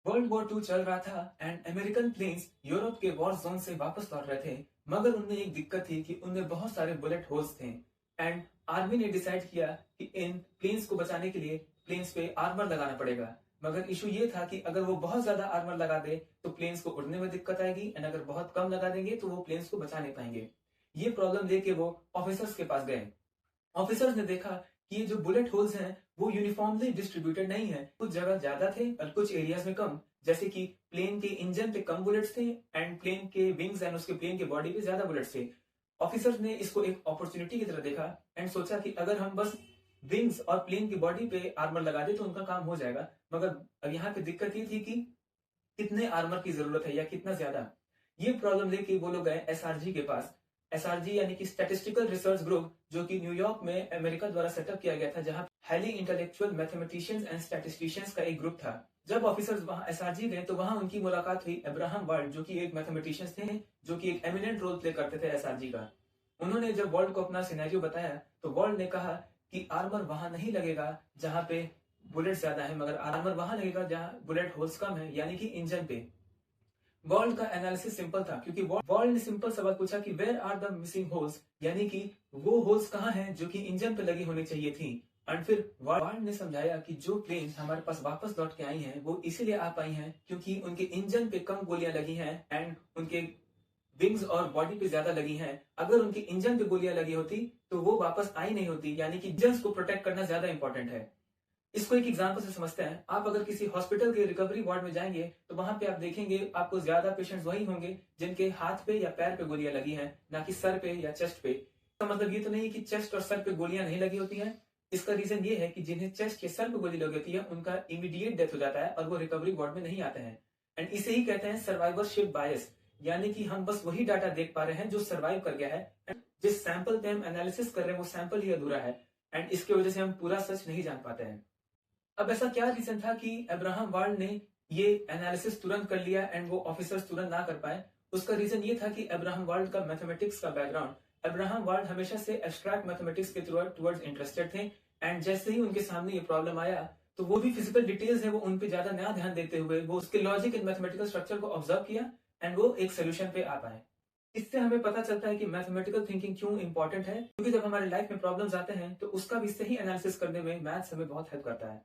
World war to चल रहा था एंड अमेरिकन प्लेन्स यूरोप के वॉर जोन से वापस लौट रहे थे। मगर उनमें एक दिक्कत थी कि उनमें बहुत सारे बुलेट होल्स थे एंड आर्मी ने डिसाइड किया कि इन प्लेन्स को बचाने के लिए प्लेन्स पे आर्मर लगाना पड़ेगा। मगर इशू ये था कि अगर वो बहुत ज्यादा आर्मर लगा दे तो प्लेन्स को उड़ने में दिक्कत आएगी एंड अगर बहुत कम लगा देंगे तो वो प्लेन्स को बचा नहीं पाएंगे। ये प्रॉब्लम लेके वो ऑफिसर्स के पास गए। ऑफिसर्स ने देखा कि ये जो बुलेट होल्स हैं वो यूनिफॉर्मली डिस्ट्रीब्यूटेड नहीं है, कुछ जगह ज्यादा थे और कुछ एरियाज में कम। जैसे कि प्लेन के इंजन पे कम बुलेट्स थे एंड प्लेन के विंग्स एंड उसके प्लेन के बॉडी पे ज्यादा बुलेट्स थे। ऑफिसर्स ने इसको एक अपॉर्चुनिटी की तरह देखा एंड सोचा कि अगर हम बस विंग्स और प्लेन की बॉडी पे आर्मर लगा दे तो उनका काम हो जाएगा। मगर यहाँ पे दिक्कत ये थी कि कितने आर्मर की जरूरत है या कितना ज्यादा। ये प्रॉब्लम लेके वो लोग गए एसआरजी के पास। एसआरजी यानी कि स्टैटिस्टिकल रिसर्च ग्रुप, जो कि न्यूयॉर्क में अमेरिका द्वारा सेटअप किया गया था, जहां highly intellectual mathematicians and statisticians का एक ग्रुप था। जब ऑफिसर्स वहां एसआरजी गए तो वहां उनकी मुलाकात हुई अब्राहम वर्ल्ड, जो कि एक मैथमेटिशियंस थे, जो कि एक एमिनेंट रोल प्ले करते थे एसआरजी का। उन्होंने जब वर्ल्ड को अपना सिनेरियो बताया तो वर्ल्ड ने कहा कि आर्मर वहां नहीं लगेगा जहां पे बुलेट ज्यादा है, मगर आर्मर वहां लगेगा जहां बुलेट होल्स कम है, यानी कि इंजन पे। वर्ल्ड का एनालिसिस सिंपल था, क्योंकि वर्ल्ड ने सिंपल सवाल पूछा कि where are the missing holes, यानी कि वो होल्स कहाँ हैं जो कि इंजन पे लगी होनी चाहिए थी। एंड फिर वर्ल्ड ने समझाया कि जो प्लेन हमारे पास वापस लौट के आई हैं वो इसीलिए आ पाई हैं क्योंकि उनके इंजन पे कम गोलियां लगी हैं एंड उनके विंग्स और बॉडी पे ज्यादा लगी हैं। अगर उनके इंजन पे गोलियां लगी होती तो वो वापस आई नहीं होती, यानी कि इंजन को प्रोटेक्ट करना ज्यादा इंपॉर्टेंट है। इसको एक एग्जांपल से समझते हैं। आप अगर किसी हॉस्पिटल के रिकवरी वार्ड में जाएंगे तो वहां पे आप देखेंगे आपको ज्यादा पेशेंट्स वही होंगे जिनके हाथ पे या पैर पे गोलियां लगी हैं, ना कि सर पे या चेस्ट पे। इसका मतलब ये तो नहीं कि चेस्ट और सर पे गोलियां नहीं लगी होती हैं। इसका रीजन ये है कि जिन्हें चेस्ट या सर पे गोली लगी होती है उनका इमीडिएट डेथ हो जाता है और वो रिकवरी वार्ड में नहीं आते हैं। एंड इसे ही कहते हैं सर्वाइवरशिप बायस, यानी कि हम बस वही डाटा देख पा रहे हैं जो सर्वाइव कर गया है। जिस सैंपल पे हम एनालिसिस कर रहे हैं वो सैंपल ही अधूरा है एंड इसकी वजह से हम पूरा सच नहीं जान पाते हैं। अब ऐसा क्या रीजन था कि अब्राहम वार्ड ने ये एनालिसिस तुरंत कर लिया एंड वो ऑफिसर्स तुरंत ना कर पाए? उसका रीजन ये था कि अब्राहम वार्ड का मैथमेटिक्स का बैकग्राउंड, अब्राहम वार्ड हमेशा से एब्स्ट्रैक्ट मैथमेटिक्स के टुवर्ड्स इंटरेस्टेड थे एंड जैसे ही उनके सामने ये प्रॉब्लम आया तो वो भी फिजिकल डिटेल्स है वो उन पे ज्यादा नया ध्यान देते हुए वो उसके लॉजिक एंड मैथमेटिकल स्ट्रक्चर को ऑब्जर्व किया एंड वो एक सोल्यूशन पे आ पाए। इससे हमें पता चलता है कि मैथमेटिकल थिंकिंग क्यों इंपॉर्टेंट है, क्योंकि जब हमारे लाइफ में प्रॉब्लम्स आते हैं तो उसका भी सही एनालिसिस करने में मैथ्स हमें बहुत हेल्प करता है।